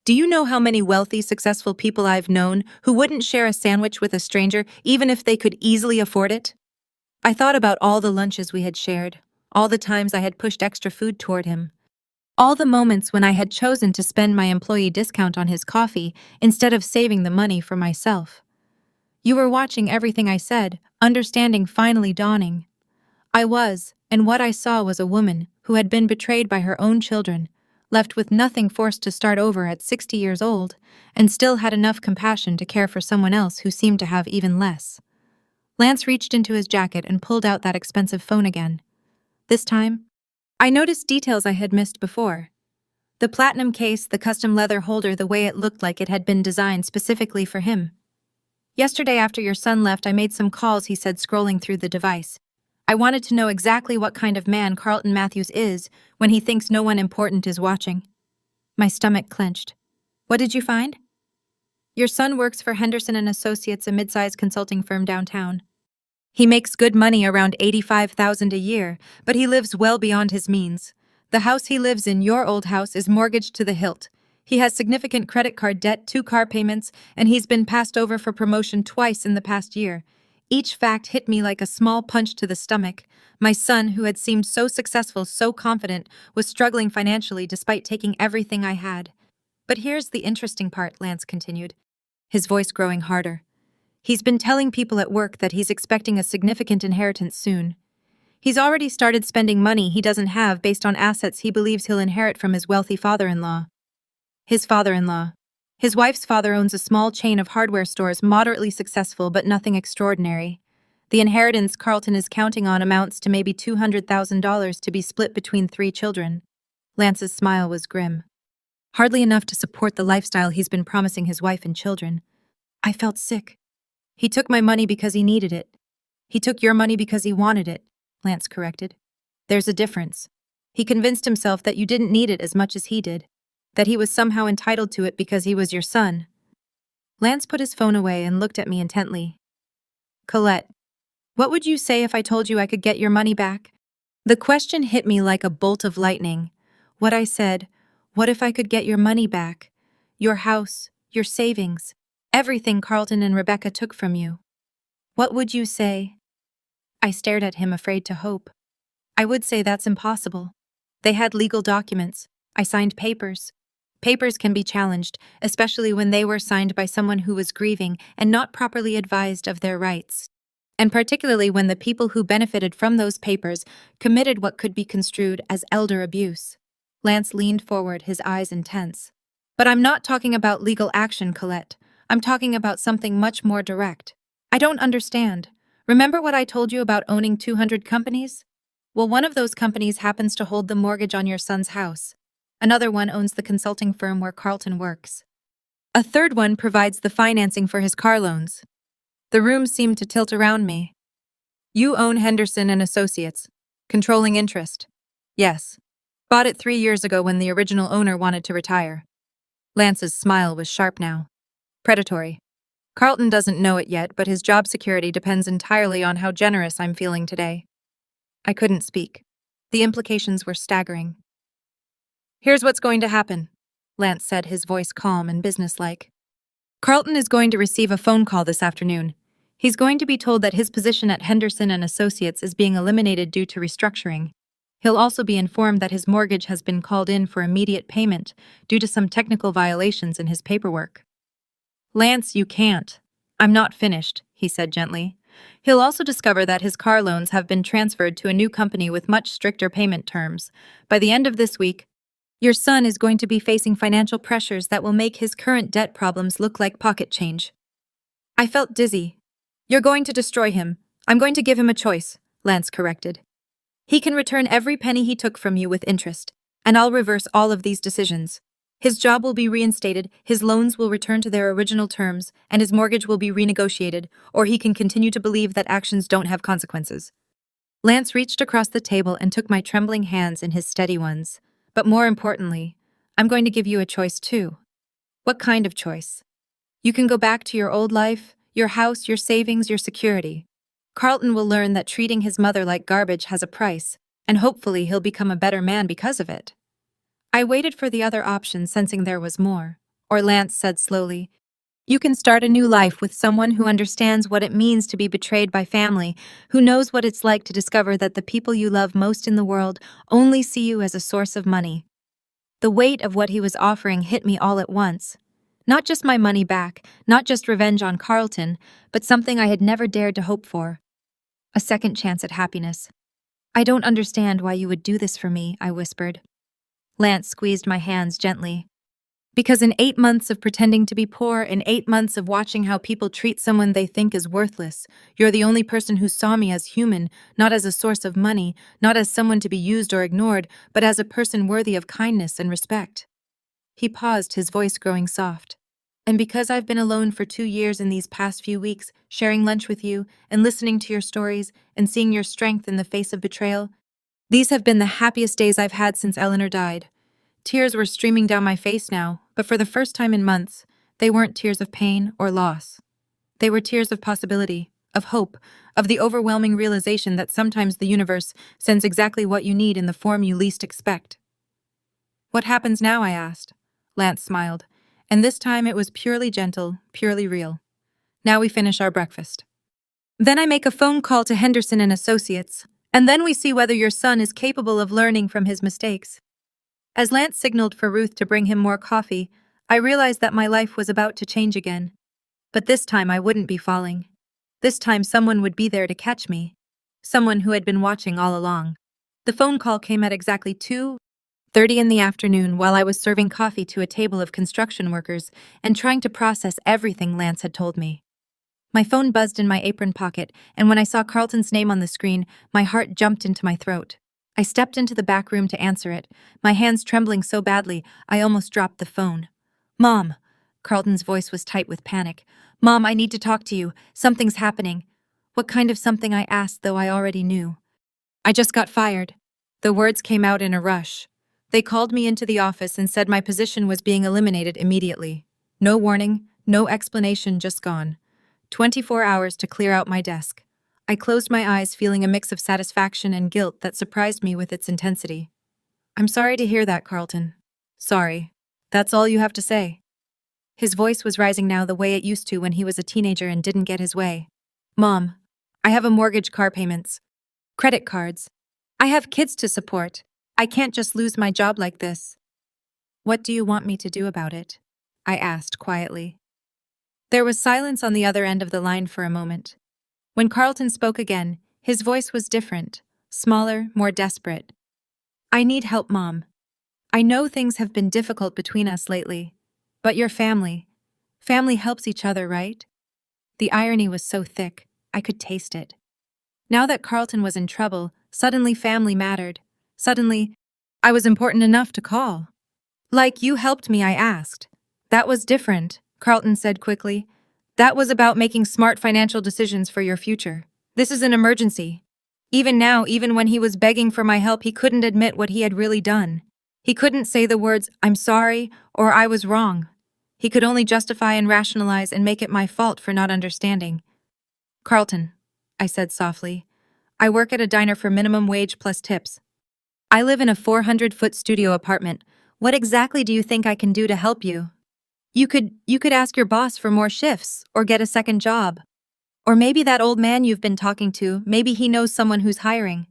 Do you know how many wealthy, successful people I've known who wouldn't share a sandwich with a stranger even if they could easily afford it?" I thought about all the lunches we had shared, all the times I had pushed extra food toward him, all the moments when I had chosen to spend my employee discount on his coffee instead of saving the money for myself. You were watching everything I said, understanding finally dawning. I was, and what I saw was a woman who had been betrayed by her own children, left with nothing, forced to start over at 60 years old, and still had enough compassion to care for someone else who seemed to have even less. Lance reached into his jacket and pulled out that expensive phone again. This time, I noticed details I had missed before. The platinum case, the custom leather holder, the way it looked like it had been designed specifically for him. "Yesterday after your son left, I made some calls," he said, scrolling through the device. "I wanted to know exactly what kind of man Carlton Matthews is when he thinks no one important is watching." My stomach clenched. "What did you find?" "Your son works for Henderson and Associates, a mid-sized consulting firm downtown. He makes good money, around $85,000 a year, but he lives well beyond his means. The house he lives in, your old house, is mortgaged to the hilt. He has significant credit card debt, 2 car payments, and he's been passed over for promotion twice in the past year. Each fact hit me like a small punch to the stomach. My son, who had seemed so successful, so confident, was struggling financially despite taking everything I had. But here's the interesting part, Lance continued, his voice growing harder. He's been telling people at work that he's expecting a significant inheritance soon. He's already started spending money he doesn't have based on assets he believes he'll inherit from his wealthy father-in-law. His father-in-law. His wife's father owns a small chain of hardware stores, moderately successful but nothing extraordinary. The inheritance Carlton is counting on amounts to maybe $200,000 to be split between 3 children. Lance's smile was grim. Hardly enough to support the lifestyle he's been promising his wife and children. I felt sick. He took my money because he needed it. He took your money because he wanted it, Lance corrected. There's a difference. He convinced himself that you didn't need it as much as he did, that he was somehow entitled to it because he was your son. Lance put his phone away and looked at me intently. Colette, what would you say if I told you I could get your money back? The question hit me like a bolt of lightning. What I said, what if I could get your money back? Your house, your savings, everything Carlton and Rebecca took from you. What would you say? I stared at him, afraid to hope. I would say that's impossible. They had legal documents. I signed papers. Papers can be challenged, especially when they were signed by someone who was grieving and not properly advised of their rights. And particularly when the people who benefited from those papers committed what could be construed as elder abuse. Lance leaned forward, his eyes intense. But I'm not talking about legal action, Colette. I'm talking about something much more direct. I don't understand. Remember what I told you about owning 200 companies? Well, one of those companies happens to hold the mortgage on your son's house. Another one owns the consulting firm where Carlton works. A third one provides the financing for his car loans. The room seemed to tilt around me. You own Henderson and Associates. Controlling interest. Yes. Bought it 3 years ago when the original owner wanted to retire. Lance's smile was sharp now. Predatory. Carlton doesn't know it yet, but his job security depends entirely on how generous I'm feeling today. I couldn't speak. The implications were staggering. Here's what's going to happen, Lance said, his voice calm and businesslike. Carlton is going to receive a phone call this afternoon. He's going to be told that his position at Henderson and Associates is being eliminated due to restructuring. He'll also be informed that his mortgage has been called in for immediate payment due to some technical violations in his paperwork. Lance, you can't. I'm not finished, he said gently. He'll also discover that his car loans have been transferred to a new company with much stricter payment terms. By the end of this week, your son is going to be facing financial pressures that will make his current debt problems look like pocket change. I felt dizzy. You're going to destroy him. I'm going to give him a choice, Lance corrected. He can return every penny he took from you with interest, and I'll reverse all of these decisions. His job will be reinstated, his loans will return to their original terms, and his mortgage will be renegotiated, or he can continue to believe that actions don't have consequences. Lance reached across the table and took my trembling hands in his steady ones. But more importantly, I'm going to give you a choice too. What kind of choice? You can go back to your old life, your house, your savings, your security. Carlton will learn that treating his mother like garbage has a price, and hopefully he'll become a better man because of it. I waited for the other option, sensing there was more. Or Lance said slowly, you can start a new life with someone who understands what it means to be betrayed by family, who knows what it's like to discover that the people you love most in the world only see you as a source of money. The weight of what he was offering hit me all at once. Not just my money back, not just revenge on Carlton, but something I had never dared to hope for. A second chance at happiness. I don't understand why you would do this for me, I whispered. Lance squeezed my hands gently. Because in 8 months of pretending to be poor, in 8 months of watching how people treat someone they think is worthless, you're the only person who saw me as human, not as a source of money, not as someone to be used or ignored, but as a person worthy of kindness and respect. He paused, his voice growing soft. And because I've been alone for 2 years in these past few weeks, sharing lunch with you, and listening to your stories, and seeing your strength in the face of betrayal, these have been the happiest days I've had since Eleanor died. Tears were streaming down my face now, but for the first time in months, they weren't tears of pain or loss. They were tears of possibility, of hope, of the overwhelming realization that sometimes the universe sends exactly what you need in the form you least expect. What happens now, I asked. Lance smiled, and this time it was purely gentle, purely real. Now we finish our breakfast. Then I make a phone call to Henderson and Associates, and then we see whether your son is capable of learning from his mistakes. As Lance signaled for Ruth to bring him more coffee, I realized that my life was about to change again. But this time I wouldn't be falling. This time someone would be there to catch me. Someone who had been watching all along. The phone call came at exactly 2:30 in the afternoon while I was serving coffee to a table of construction workers and trying to process everything Lance had told me. My phone buzzed in my apron pocket, and when I saw Carlton's name on the screen, my heart jumped into my throat. I stepped into the back room to answer it, my hands trembling so badly I almost dropped the phone. "Mom!" Carlton's voice was tight with panic. "Mom, I need to talk to you. Something's happening." What kind of something, I asked, though I already knew. "I just got fired." The words came out in a rush. They called me into the office and said my position was being eliminated immediately. No warning, no explanation, just gone. 24 hours to clear out my desk. I closed my eyes, feeling a mix of satisfaction and guilt that surprised me with its intensity. "I'm sorry to hear that, Carlton." "Sorry. That's all you have to say." His voice was rising now the way it used to when he was a teenager and didn't get his way. "Mom, I have a mortgage, car payments, credit cards. I have kids to support. I can't just lose my job like this." "What do you want me to do about it?" I asked quietly. There was silence on the other end of the line for a moment. When Carlton spoke again, his voice was different, smaller, more desperate. "I need help, Mom. I know things have been difficult between us lately. But your family. Family helps each other, right?" The irony was so thick, I could taste it. Now that Carlton was in trouble, suddenly family mattered. Suddenly, I was important enough to call. "Like you helped me," I asked. "That was different," Carlton said quickly. "That was about making smart financial decisions for your future. This is an emergency." Even now, even when he was begging for my help, he couldn't admit what he had really done. He couldn't say the words, "I'm sorry," or "I was wrong." He could only justify and rationalize and make it my fault for not understanding. "Carlton," I said softly, "I work at a diner for minimum wage plus tips. I live in a 400-foot studio apartment. What exactly do you think I can do to help you? You could ask your boss for more shifts, or get a second job. Or maybe that old man you've been talking to, maybe he knows someone who's hiring."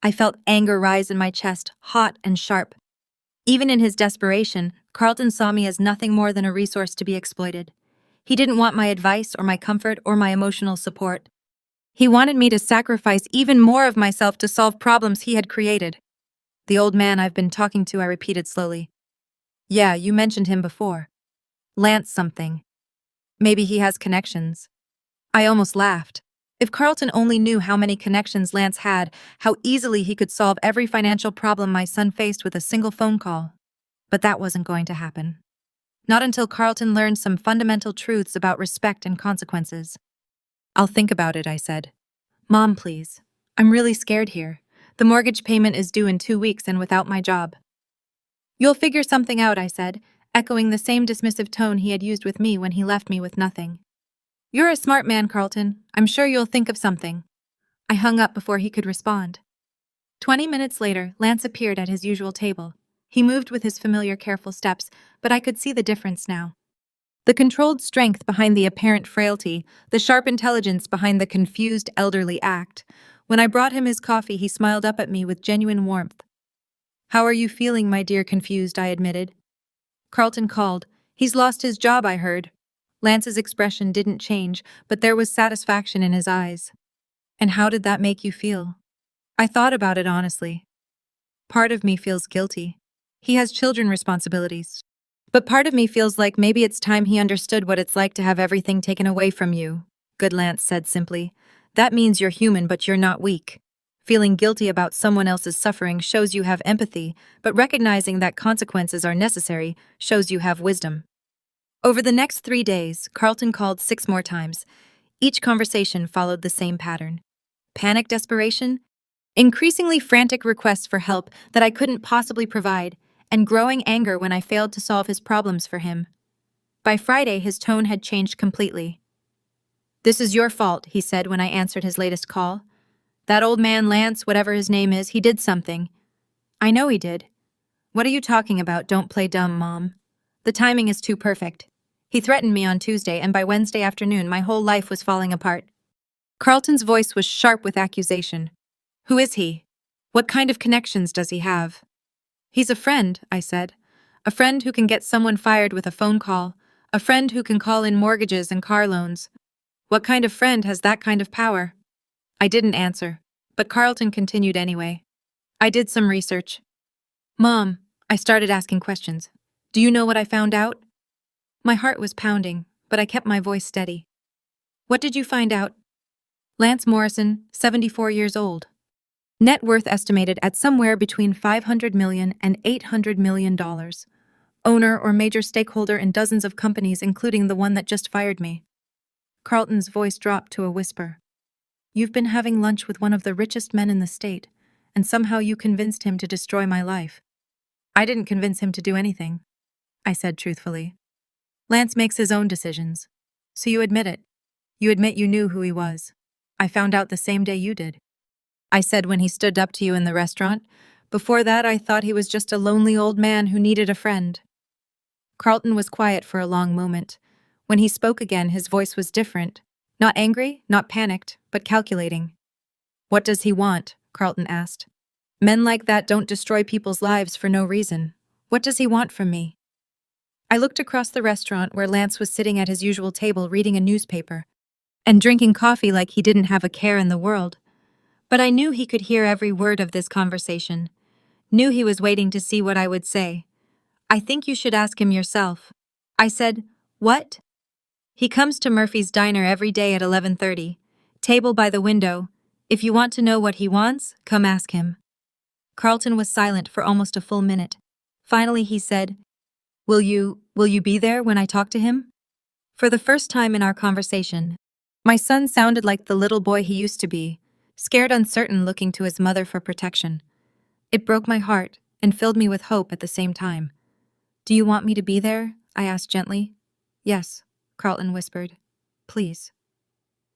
I felt anger rise in my chest, hot and sharp. Even in his desperation, Carlton saw me as nothing more than a resource to be exploited. He didn't want my advice or my comfort or my emotional support. He wanted me to sacrifice even more of myself to solve problems he had created. "The old man I've been talking to," I repeated slowly. "Yeah, you mentioned him before. Lance something. Maybe he has connections." I almost laughed. If Carlton only knew how many connections Lance had, how easily he could solve every financial problem my son faced with a single phone call. But that wasn't going to happen. Not until Carlton learned some fundamental truths about respect and consequences. "I'll think about it," I said. "Mom, please. I'm really scared here. The mortgage payment is due in 2 weeks and without my job." "You'll figure something out," I said, echoing the same dismissive tone he had used with me when he left me with nothing. "You're a smart man, Carlton. I'm sure you'll think of something." I hung up before he could respond. 20 minutes later, Lance appeared at his usual table. He moved with his familiar careful steps, but I could see the difference now. The controlled strength behind the apparent frailty, the sharp intelligence behind the confused elderly act. When I brought him his coffee, he smiled up at me with genuine warmth. "How are you feeling, my dear?" Confused, I admitted. Carlton called. "He's lost his job, I heard." Lance's expression didn't change, but there was satisfaction in his eyes. "And how did that make you feel?" I thought about it honestly. Part of me feels guilty. He has children responsibilities. But part of me feels like maybe it's time he understood what it's like to have everything taken away from you. "Good," Lance said simply. "That means you're human, but you're not weak. Feeling guilty about someone else's suffering shows you have empathy, but recognizing that consequences are necessary shows you have wisdom." Over the next 3 days, Carlton called 6 more times. Each conversation followed the same pattern. Panic desperation, increasingly frantic requests for help that I couldn't possibly provide, and growing anger when I failed to solve his problems for him. By Friday, his tone had changed completely. "This is your fault," he said when I answered his latest call. "That old man Lance, whatever his name is, he did something." "I know he did." "What are you talking about? Don't play dumb, Mom. The timing is too perfect. He threatened me on Tuesday, and by Wednesday afternoon, my whole life was falling apart." Carlton's voice was sharp with accusation. Who is he? What kind of connections does he have? He's a friend, I said. A friend who can get someone fired with a phone call. A friend who can call in mortgages and car loans. What kind of friend has that kind of power? I didn't answer, but Carlton continued anyway. I did some research. Mom, I started asking questions. Do you know what I found out? My heart was pounding, but I kept my voice steady. What did you find out? Lance Morrison, 74 years old. Net worth estimated at somewhere between $500 million and $800 million. Owner or major stakeholder in dozens of companies, including the one that just fired me. Carlton's voice dropped to a whisper. You've been having lunch with one of the richest men in the state, and somehow you convinced him to destroy my life. I didn't convince him to do anything, I said truthfully. Lance makes his own decisions. So you admit it. You admit you knew who he was. I found out the same day you did. I said when he stood up to you in the restaurant. Before that, I thought he was just a lonely old man who needed a friend. Carlton was quiet for a long moment. When he spoke again, his voice was different. Not angry, not panicked, but calculating. What does he want? Carlton asked. Men like that don't destroy people's lives for no reason. What does he want from me? I looked across the restaurant where Lance was sitting at his usual table reading a newspaper and drinking coffee like he didn't have a care in the world. But I knew he could hear every word of this conversation. Knew he was waiting to see what I would say. I think you should ask him yourself. I said, what? He comes to Murphy's Diner every day at 11:30. Table by the window. If you want to know what he wants, come ask him. Carlton was silent for almost a full minute. Finally he said, Will you be there when I talk to him? For the first time in our conversation, my son sounded like the little boy he used to be, scared, uncertain, looking to his mother for protection. It broke my heart and filled me with hope at the same time. Do you want me to be there? I asked gently. Yes, Carlton whispered. Please.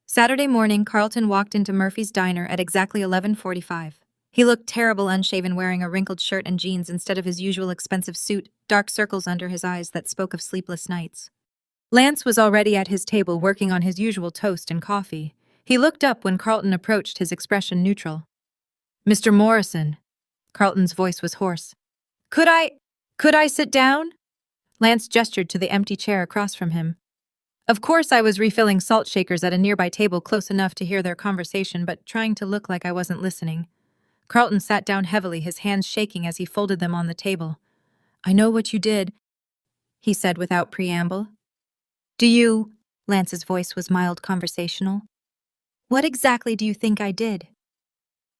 Saturday morning, Carlton walked into Murphy's Diner at exactly 11:45. He looked terrible, unshaven, wearing a wrinkled shirt and jeans instead of his usual expensive suit, dark circles under his eyes that spoke of sleepless nights. Lance was already at his table working on his usual toast and coffee. He looked up when Carlton approached, his expression neutral. Mr. Morrison. Carlton's voice was hoarse. Could I sit down? Lance gestured to the empty chair across from him. Of course, I was refilling salt shakers at a nearby table close enough to hear their conversation, but trying to look like I wasn't listening. Carlton sat down heavily, his hands shaking as he folded them on the table. I know what you did, he said without preamble. Do you? Lance's voice was mild, conversational. What exactly do you think I did?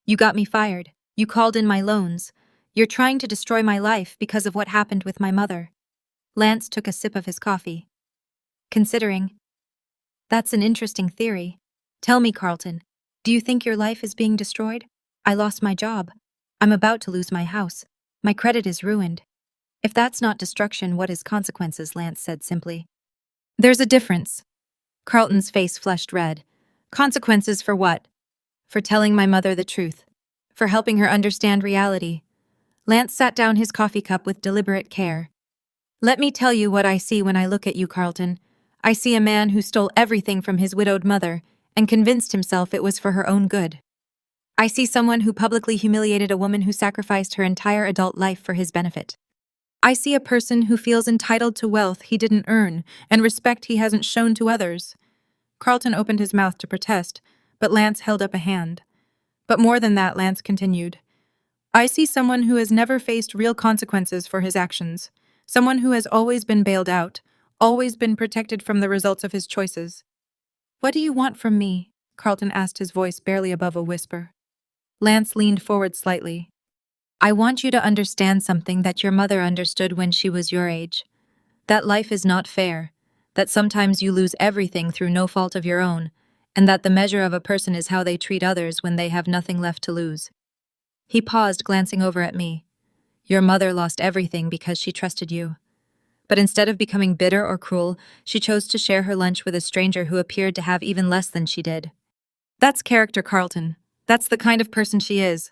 You got me fired. You called in my loans. You're trying to destroy my life because of what happened with my mother. Lance took a sip of his coffee. Considering. That's an interesting theory. Tell me, Carlton, do you think your life is being destroyed? I lost my job. I'm about to lose my house. My credit is ruined. If that's not destruction, what is consequences? Lance said simply. There's a difference. Carlton's face flushed red. Consequences for what? For telling my mother the truth. For helping her understand reality. Lance sat down his coffee cup with deliberate care. Let me tell you what I see when I look at you, Carlton. I see a man who stole everything from his widowed mother and convinced himself it was for her own good. I see someone who publicly humiliated a woman who sacrificed her entire adult life for his benefit. I see a person who feels entitled to wealth he didn't earn and respect he hasn't shown to others. Carlton opened his mouth to protest, but Lance held up a hand. But more than that, Lance continued. I see someone who has never faced real consequences for his actions. Someone who has always been bailed out, always been protected from the results of his choices. What do you want from me? Carlton asked, his voice barely above a whisper. Lance leaned forward slightly. I want you to understand something that your mother understood when she was your age. That life is not fair, that sometimes you lose everything through no fault of your own, and that the measure of a person is how they treat others when they have nothing left to lose. He paused, glancing over at me. Your mother lost everything because she trusted you. But instead of becoming bitter or cruel, she chose to share her lunch with a stranger who appeared to have even less than she did. That's character, Carlton. That's the kind of person she is.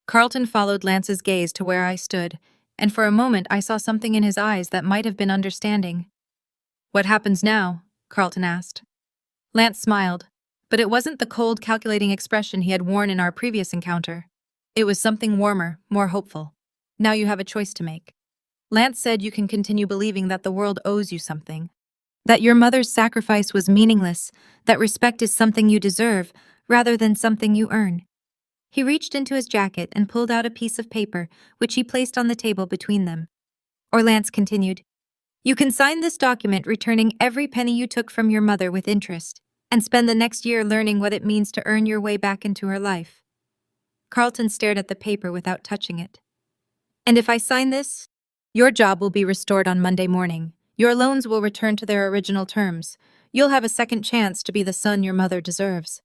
Carlton followed Lance's gaze to where I stood, and for a moment I saw something in his eyes that might have been understanding. What happens now? Carlton asked. Lance smiled. But it wasn't the cold, calculating expression he had worn in our previous encounter. It was something warmer, more hopeful. Now you have a choice to make. Lance said you can continue believing that the world owes you something, that your mother's sacrifice was meaningless, that respect is something you deserve rather than something you earn. He reached into his jacket and pulled out a piece of paper, which he placed on the table between them. Or Lance continued, you can sign this document returning every penny you took from your mother with interest, and spend the next year learning what it means to earn your way back into her life. Carlton stared at the paper without touching it. And if I sign this, your job will be restored on Monday morning. Your loans will return to their original terms. You'll have a second chance to be the son your mother deserves.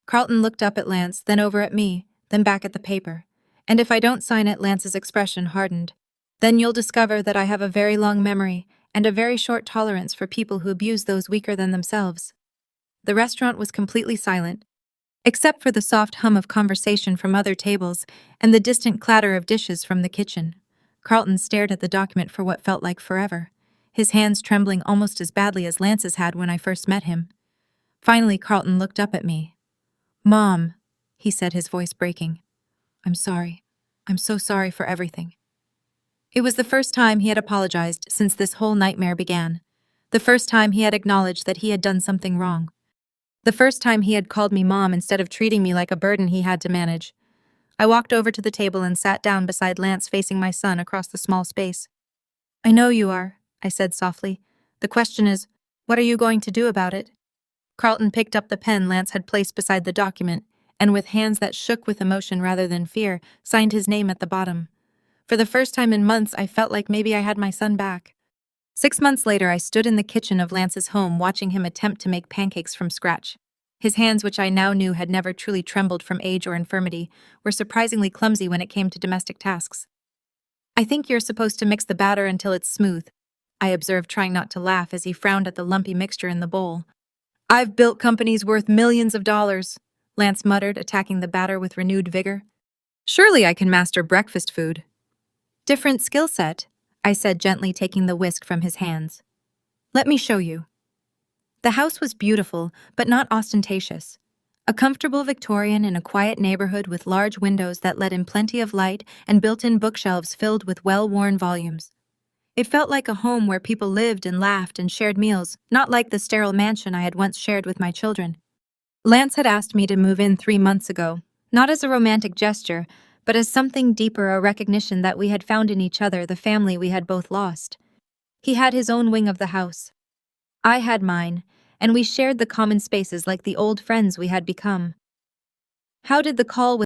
Carlton looked up at Lance, then over at me, then back at the paper. And if I don't sign it, Lance's expression hardened. Then you'll discover that I have a very long memory and a very short tolerance for people who abuse those weaker than themselves. The restaurant was completely silent, except for the soft hum of conversation from other tables and the distant clatter of dishes from the kitchen. Carlton stared at the document for what felt like forever, his hands trembling almost as badly as Lance's had when I first met him. Finally, Carlton looked up at me. Mom, he said, his voice breaking. I'm sorry. I'm so sorry for everything. It was the first time he had apologized since this whole nightmare began. The first time he had acknowledged that he had done something wrong. The first time he had called me Mom instead of treating me like a burden he had to manage. I walked over to the table and sat down beside Lance, facing my son across the small space. I know you are, I said softly. The question is, what are you going to do about it? Carlton picked up the pen Lance had placed beside the document, and with hands that shook with emotion rather than fear, signed his name at the bottom. For the first time in months, I felt like maybe I had my son back. 6 months later, I stood in the kitchen of Lance's home watching him attempt to make pancakes from scratch. His hands, which I now knew had never truly trembled from age or infirmity, were surprisingly clumsy when it came to domestic tasks. I think you're supposed to mix the batter until it's smooth, I observed, trying not to laugh as he frowned at the lumpy mixture in the bowl. I've built companies worth millions of dollars, Lance muttered, attacking the batter with renewed vigor. Surely I can master breakfast food. Different skill set, I said, gently taking the whisk from his hands. Let me show you. The house was beautiful, but not ostentatious. A comfortable Victorian in a quiet neighborhood with large windows that let in plenty of light and built-in bookshelves filled with well-worn volumes. It felt like a home where people lived and laughed and shared meals, not like the sterile mansion I had once shared with my children. Lance had asked me to move in 3 months ago, not as a romantic gesture, but as something deeper, a recognition that we had found in each other the family we had both lost. He had his own wing of the house. I had mine, and we shared the common spaces like the old friends we had become. How did the call with